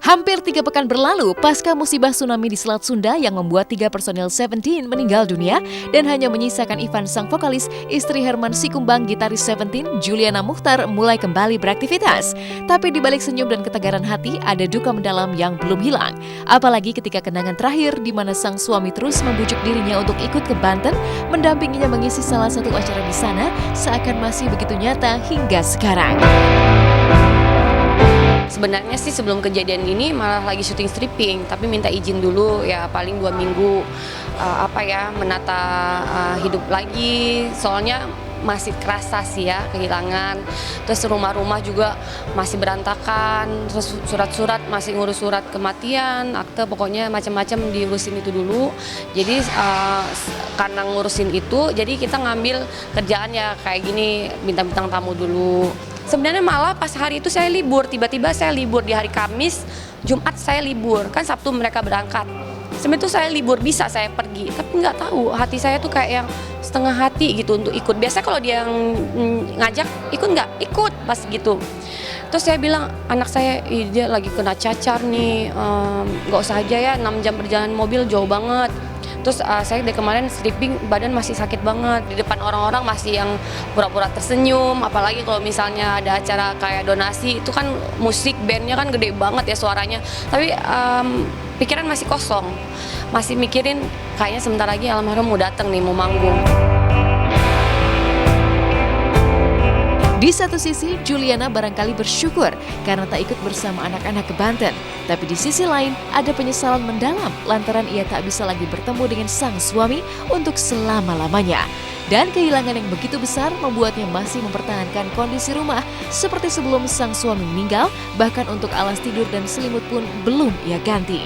Hampir 3 pekan berlalu pasca musibah tsunami di Selat Sunda yang membuat 3 personil Seventeen meninggal dunia dan hanya menyisakan Ivan sang vokalis, istri Herman Sikumbang gitaris Seventeen, Juliana Muchtar mulai kembali beraktivitas. Tapi di balik senyum dan ketegaran hati ada duka mendalam yang belum hilang. Apalagi ketika kenangan terakhir di mana sang suami terus membujuk dirinya untuk ikut ke Banten, mendampinginya mengisi salah satu acara di sana seakan masih begitu nyata hingga sekarang. Sebenarnya sih sebelum kejadian ini malah lagi syuting stripping, tapi minta izin dulu ya paling 2 minggu menata hidup lagi. Soalnya masih kerasa sih ya kehilangan. Terus rumah-rumah juga masih berantakan, terus surat-surat masih ngurus surat kematian, akte, pokoknya macam-macam diurusin itu dulu. Jadi karena ngurusin itu, jadi kita ngambil kerjaan ya kayak gini, bintang-bintang tamu dulu. Sebenarnya malah pas hari itu saya libur, tiba-tiba saya libur di hari Kamis, Jumat saya libur, kan Sabtu mereka berangkat. Sebenarnya itu saya libur, bisa saya pergi, tapi nggak tahu hati saya tuh kayak yang setengah hati gitu untuk ikut. Biasanya kalau dia yang ngajak, ikut nggak? Ikut pas gitu. Terus saya bilang, anak saya dia lagi kena cacar nih, nggak usah aja ya, 6 jam perjalanan mobil jauh banget. Terus saya dari kemarin stripping badan masih sakit banget, di depan orang-orang masih yang pura-pura tersenyum, apalagi kalau misalnya ada acara kayak donasi itu kan musik bandnya kan gede banget ya suaranya, tapi pikiran masih kosong, masih mikirin kayaknya sebentar lagi almarhum mau datang nih mau manggung. Di satu sisi, Juliana barangkali bersyukur karena tak ikut bersama anak-anak ke Banten. Tapi di sisi lain, ada penyesalan mendalam lantaran ia tak bisa lagi bertemu dengan sang suami untuk selama-lamanya. Dan kehilangan yang begitu besar membuatnya masih mempertahankan kondisi rumah seperti sebelum sang suami meninggal, bahkan untuk alas tidur dan selimut pun belum ia ganti.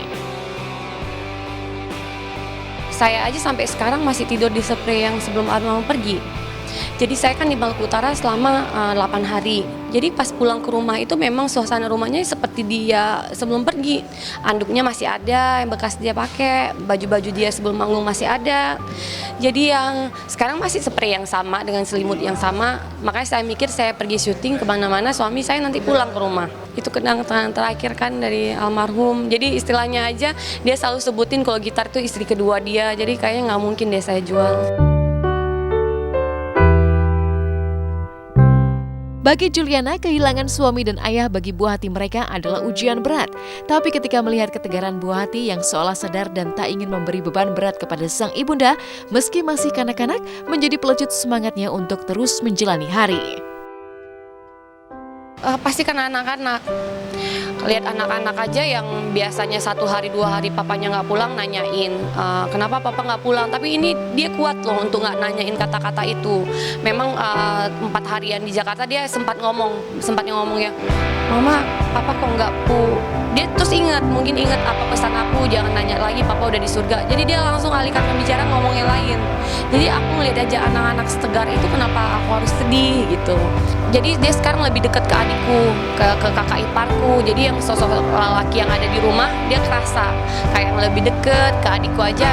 Saya aja sampai sekarang masih tidur di spray yang sebelum almarhum pergi. Jadi saya kan di Maluku Utara selama 8 hari. Jadi pas pulang ke rumah itu memang suasana rumahnya seperti dia sebelum pergi. Anduknya masih ada yang bekas dia pakai, baju-baju dia sebelum manggung masih ada. Jadi yang sekarang masih spray yang sama dengan selimut yang sama. Makanya saya mikir saya pergi syuting kemana-mana, suami saya nanti pulang ke rumah. Itu kenangan terakhir kan dari almarhum. Jadi istilahnya aja dia selalu sebutin kalau gitar itu istri kedua dia. Jadi kayaknya nggak mungkin deh saya jual. Bagi Juliana, kehilangan suami dan ayah bagi buah hati mereka adalah ujian berat. Tapi ketika melihat ketegaran buah hati yang seolah sadar dan tak ingin memberi beban berat kepada sang ibunda, meski masih kanak-kanak, menjadi pelecut semangatnya untuk terus menjalani hari. Pasti kan anak-anak. Lihat anak-anak aja yang biasanya 1 hari 2 hari papanya nggak pulang nanyain kenapa papa nggak pulang, tapi ini dia kuat loh untuk nggak nanyain kata-kata itu. Memang 4 harian di Jakarta dia sempat ngomong ya, mama papa kok nggak dia terus mungkin ingat apa pesan aku, jangan nanya lagi papa udah di surga. Jadi dia langsung alihkan pembicaraan ngomong yang lain. Jadi aku ngeliat aja anak-anak setegar itu kenapa aku harus sedih gitu. Jadi dia sekarang lebih dekat ke adikku, ke kakak iparku. Jadi yang sosok laki yang ada di rumah dia kerasa kayak yang lebih deket ke adikku aja.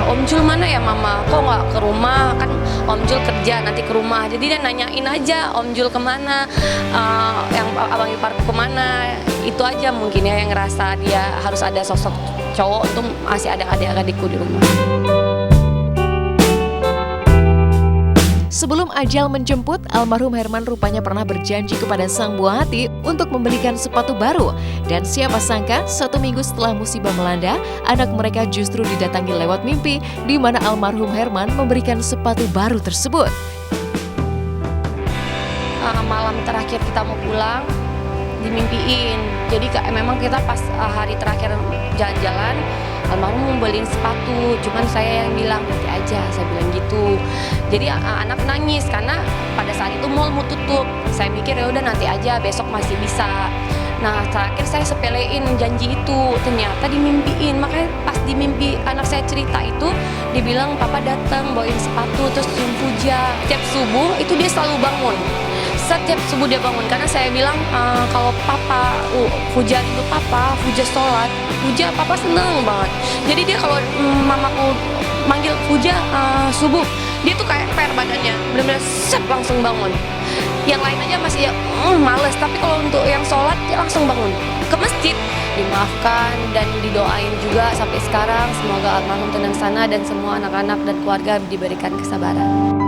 Om Jul mana ya mama? Kok nggak ke rumah? Kan Om Jul kerja nanti ke rumah. Jadi dia nanyain aja Om Jul kemana, yang abang iparku kemana. Itu aja mungkin ya yang ngerasa dia harus ada sosok cowok untuk masih ada adik-adikku di rumah. Sebelum ajal menjemput, almarhum Herman rupanya pernah berjanji kepada sang buah hati untuk membelikan sepatu baru. Dan siapa sangka, 1 minggu setelah musibah melanda, anak mereka justru didatangi lewat mimpi, di mana almarhum Herman memberikan sepatu baru tersebut. Malam terakhir kita mau pulang, dimimpiin. Jadi memang kita pas hari terakhir jalan-jalan, almarhum mau beliin sepatu, cuman saya yang bilang nanti aja, saya bilang gitu. Jadi anak nangis karena pada saat itu mall mau tutup. Saya mikir ya udah nanti aja, besok masih bisa. Nah terakhir saya sepelein janji itu, ternyata dimimpiin. Makanya pas di mimpi anak saya cerita itu, dia bilang papa datang bawain sepatu terus cium puja. Tiap subuh itu dia selalu bangun. Setiap subuh dia bangun karena saya bilang kalau papa puja itu papa puja sholat, puja papa seneng banget. Jadi dia kalau mamaku manggil puja subuh, dia tuh kayak per badannya, benar-benar set langsung bangun. Yang lain aja masih ya males, tapi kalau untuk yang sholat dia langsung bangun ke masjid. dimaafkan dan didoain juga sampai sekarang. Semoga almarhum tenang sana dan semua anak-anak dan keluarga diberikan kesabaran.